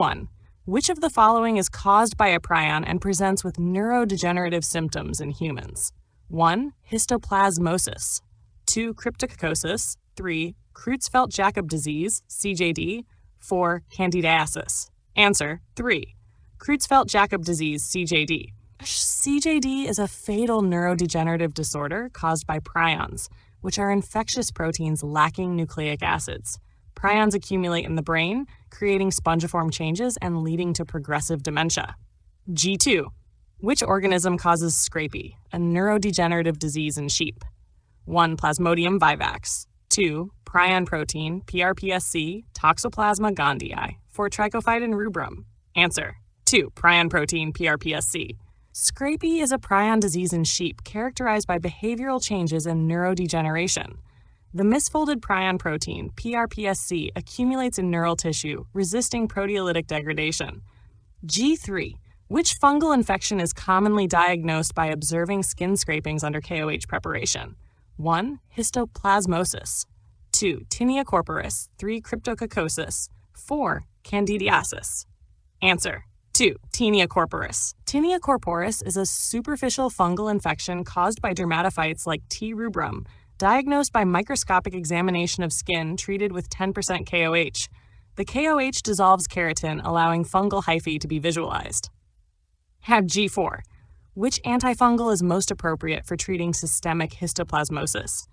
1. Which of the following is caused by a prion and presents with neurodegenerative symptoms in humans? 1. Histoplasmosis. 2. Cryptococcus. 3. Creutzfeldt-Jakob disease, CJD. 4. Candidiasis. Answer: 3. Creutzfeldt-Jakob disease, CJD. CJD is a fatal neurodegenerative disorder caused by prions, which are infectious proteins lacking nucleic acids. Prions accumulate in the brain, creating spongiform changes and leading to progressive dementia. G2. Which organism causes scrapie, a neurodegenerative disease in sheep? 1. Plasmodium vivax. 2. Prion protein, PRPSC, Toxoplasma gondii. 4. Trichophyton rubrum. Answer: 2. Prion protein, PRPSC. Scrapie is a prion disease in sheep characterized by behavioral changes and neurodegeneration. The misfolded prion protein, PRPSC, accumulates in neural tissue, resisting proteolytic degradation. G3. Which fungal infection is commonly diagnosed by observing skin scrapings under KOH preparation? 1. Histoplasmosis. 2. Tinea corporis. 3. Cryptococcus. 4. Candidiasis. Answer: 2. Tinea corporis. Tinea corporis is a superficial fungal infection caused by dermatophytes like T. rubrum, diagnosed by microscopic examination of skin treated with 10% KOH. The KOH dissolves keratin, allowing fungal hyphae to be visualized. Have G4. Which antifungal is most appropriate for treating systemic histoplasmosis?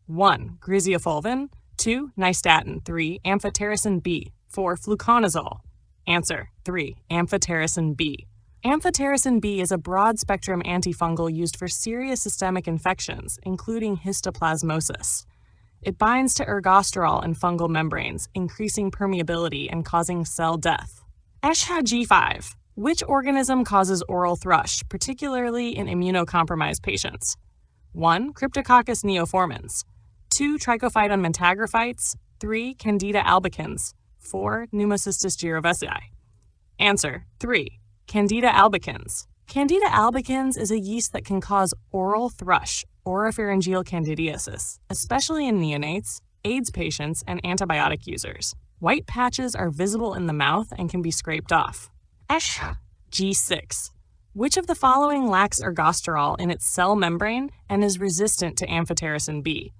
1. Griseofulvin. 2. Nystatin. 3. Amphotericin B. 4. Fluconazole. Answer: 3. Amphotericin B. Amphotericin B is a broad-spectrum antifungal used for serious systemic infections, including histoplasmosis. It binds to ergosterol and fungal membranes, increasing permeability and causing cell death. G5. Which organism causes oral thrush, particularly in immunocompromised patients? 1. Cryptococcus neoformans. 2. Trichophyton mentagrophytes. 3. Candida albicans. 4. Pneumocystis jiroveci. Answer: 3. Candida albicans. Candida albicans is a yeast that can cause oral thrush, oropharyngeal candidiasis, especially in neonates, AIDS patients, and antibiotic users. White patches are visible in the mouth and can be scraped off. G6. Which of the following lacks ergosterol in its cell membrane and is resistant to amphotericin B?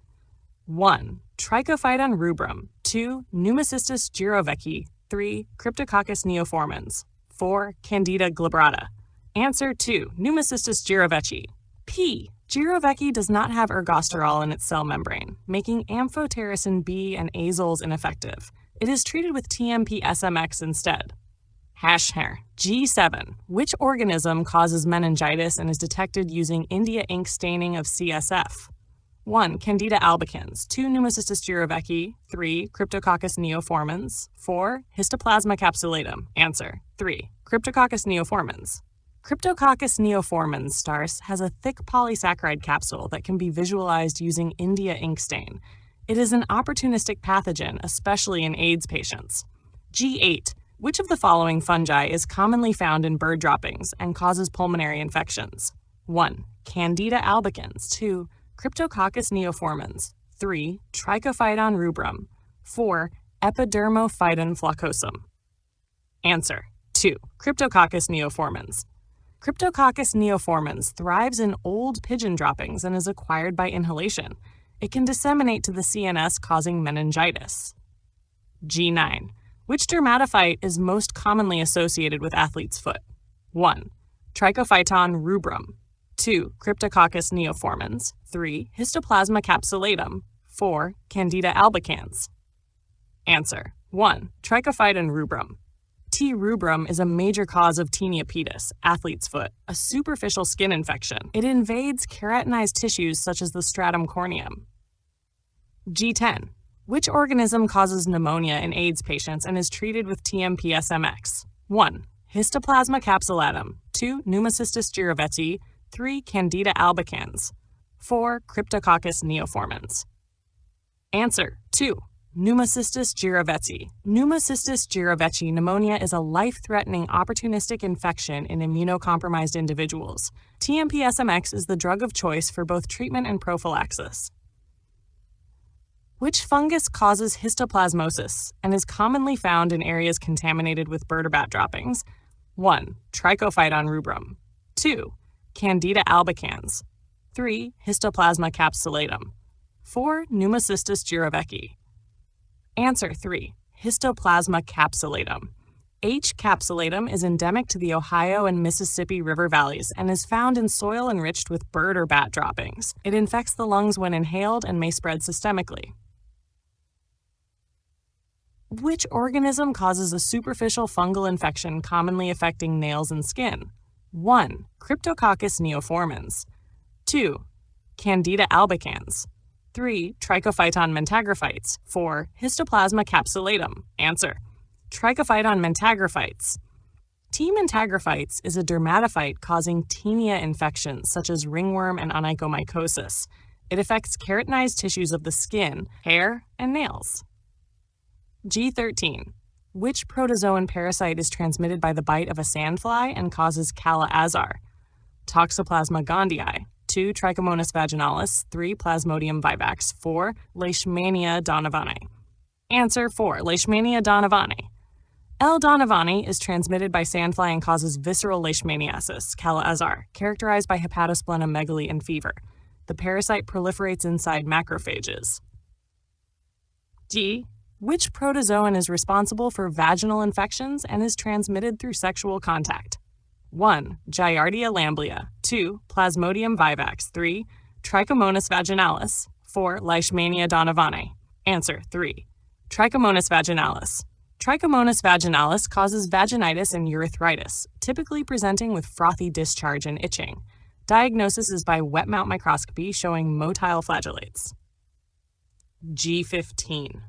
1. Trichophyton rubrum. 2. Pneumocystis jiroveci. 3. Cryptococcus neoformans. 4. Candida glabrata. Answer: 2. Pneumocystis jiroveci. P. Jiroveci does not have ergosterol in its cell membrane, making amphotericin B and azoles ineffective. It is treated with TMP-SMX instead. G7. Which organism causes meningitis and is detected using India ink staining of CSF? 1. Candida albicans. 2. Pneumocystis jiroveci. 3. Cryptococcus neoformans. 4. Histoplasma capsulatum. Answer: 3. Cryptococcus neoformans. Cryptococcus neoformans stars has a thick polysaccharide capsule that can be visualized using India ink stain. It is an opportunistic pathogen, especially in AIDS patients. G8. Which of the following fungi is commonly found in bird droppings and causes pulmonary infections? 1. Candida albicans. 2. Cryptococcus neoformans. 3. Trichophyton rubrum. 4. Epidermophyton flocosum. Answer: 2. Cryptococcus neoformans. Cryptococcus neoformans thrives in old pigeon droppings and is acquired by inhalation. It can disseminate to the CNS, causing meningitis. G9. Which dermatophyte is most commonly associated with athlete's foot? 1. Trichophyton rubrum. 2. Cryptococcus neoformans. 3. Histoplasma capsulatum. 4. Candida albicans. Answer: 1. Trichophyton rubrum. T. rubrum is a major cause of tinea pedis, athlete's foot, a superficial skin infection. It invades keratinized tissues such as the stratum corneum. G10. Which organism causes pneumonia in AIDS patients and is treated with TMP-SMX? 1. Histoplasma capsulatum. 2. Pneumocystis jiroveci. 3. Candida albicans. 4. Cryptococcus neoformans. Answer: 2. Pneumocystis jiroveci. Pneumocystis jiroveci pneumonia is a life-threatening opportunistic infection in immunocompromised individuals. TMP-SMX is the drug of choice for both treatment and prophylaxis. Which fungus causes histoplasmosis and is commonly found in areas contaminated with bird or bat droppings? 1. Trichophyton rubrum. 2. Candida albicans. 3. Histoplasma capsulatum. 4. Pneumocystis jiroveci. Answer 3. Histoplasma capsulatum. H. capsulatum is endemic to the Ohio and Mississippi River valleys and is found in soil enriched with bird or bat droppings. It infects the lungs when inhaled and may spread systemically. Which organism causes a superficial fungal infection commonly affecting nails and skin? 1. Cryptococcus neoformans. 2. Candida albicans. 3. Trichophyton mentagrophytes. 4. Histoplasma capsulatum. Answer: Trichophyton mentagrophytes. T. mentagrophytes is a dermatophyte causing tinea infections such as ringworm and onychomycosis. It affects keratinized tissues of the skin, hair, and nails. G13. Which protozoan parasite is transmitted by the bite of a sandfly and causes Kala-Azar? Toxoplasma gondii. 2. Trichomonas vaginalis. 3. Plasmodium vivax. 4. Leishmania donovani. Answer 4. Leishmania donovani. L. donovani is transmitted by sandfly and causes visceral leishmaniasis, Kala-Azar, characterized by hepatosplenomegaly and fever. The parasite proliferates inside macrophages. D. Which protozoan is responsible for vaginal infections and is transmitted through sexual contact? 1. Giardia lamblia. 2. Plasmodium vivax. 3. Trichomonas vaginalis. 4. Leishmania donovani. Answer 3. Trichomonas vaginalis. Trichomonas vaginalis causes vaginitis and urethritis, typically presenting with frothy discharge and itching. Diagnosis is by wet mount microscopy showing motile flagellates. G15.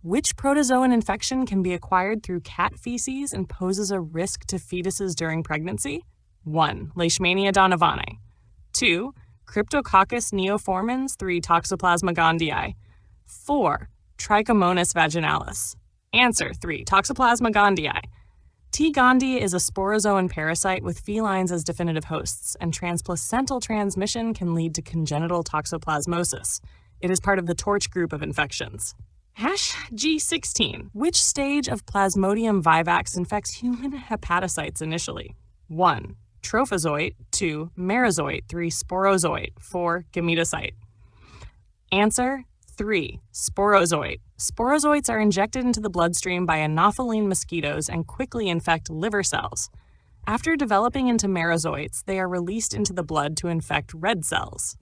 Which protozoan infection can be acquired through cat feces and poses a risk to fetuses during pregnancy? 1. Leishmania donovani. 2. Cryptococcus neoformans. 3. Toxoplasma gondii. 4. Trichomonas vaginalis. Answer 3. Toxoplasma gondii. T. gondii is a sporozoan parasite with felines as definitive hosts, and transplacental transmission can lead to congenital toxoplasmosis. It is part of the torch group of infections. G16. Which stage of Plasmodium vivax infects human hepatocytes initially? 1. Trophozoite. 2. Merozoite. 3. Sporozoite. 4. Gametocyte. Answer 3. Sporozoite. Sporozoites are injected into the bloodstream by Anopheline mosquitoes and quickly infect liver cells. After developing into merozoites, they are released into the blood to infect red cells.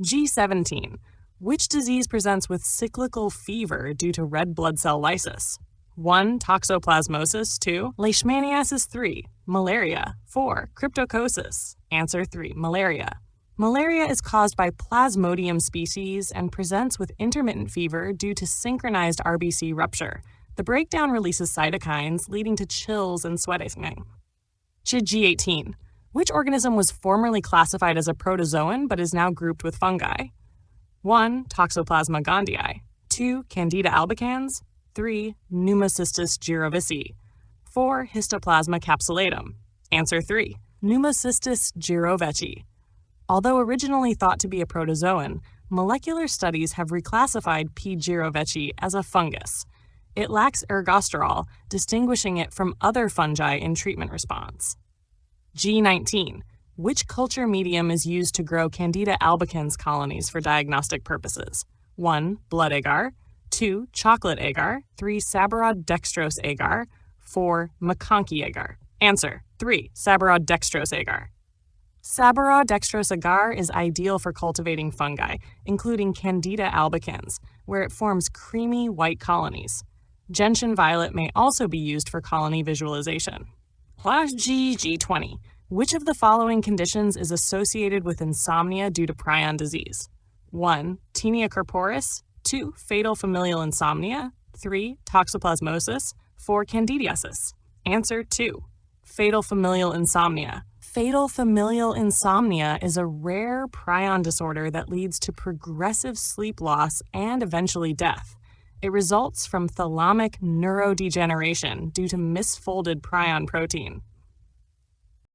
G17. Which disease presents with cyclical fever due to red blood cell lysis? 1. Toxoplasmosis. 2. Leishmaniasis. 3. Malaria. 4. Cryptococcus. Answer 3. Malaria. Malaria is caused by Plasmodium species and presents with intermittent fever due to synchronized RBC rupture. The breakdown releases cytokines, leading to chills and sweating. G18. Which organism was formerly classified as a protozoan but is now grouped with fungi? 1. Toxoplasma gondii. 2. Candida albicans. 3. Pneumocystis jiroveci. 4. Histoplasma capsulatum. Answer 3. Pneumocystis jiroveci. Although originally thought to be a protozoan, molecular studies have reclassified P. jiroveci as a fungus. It lacks ergosterol, distinguishing it from other fungi in treatment response. G19. Which culture medium is used to grow Candida albicans colonies for diagnostic purposes? 1. Blood agar. 2. Chocolate agar. 3. Sabarod dextrose agar. 4. McConkey agar. Answer 3. Sabarod dextrose agar. Sabarod dextrose agar is ideal for cultivating fungi, including Candida albicans, where it forms creamy white colonies. Gentian violet may also be used for colony visualization. G20. Which of the following conditions is associated with insomnia due to prion disease? 1. Tinea corporis. 2. Fatal familial insomnia. 3. Toxoplasmosis. 4. Candidiasis. Answer 2. Fatal familial insomnia. Fatal familial insomnia is a rare prion disorder that leads to progressive sleep loss and eventually death. It results from thalamic neurodegeneration due to misfolded prion protein.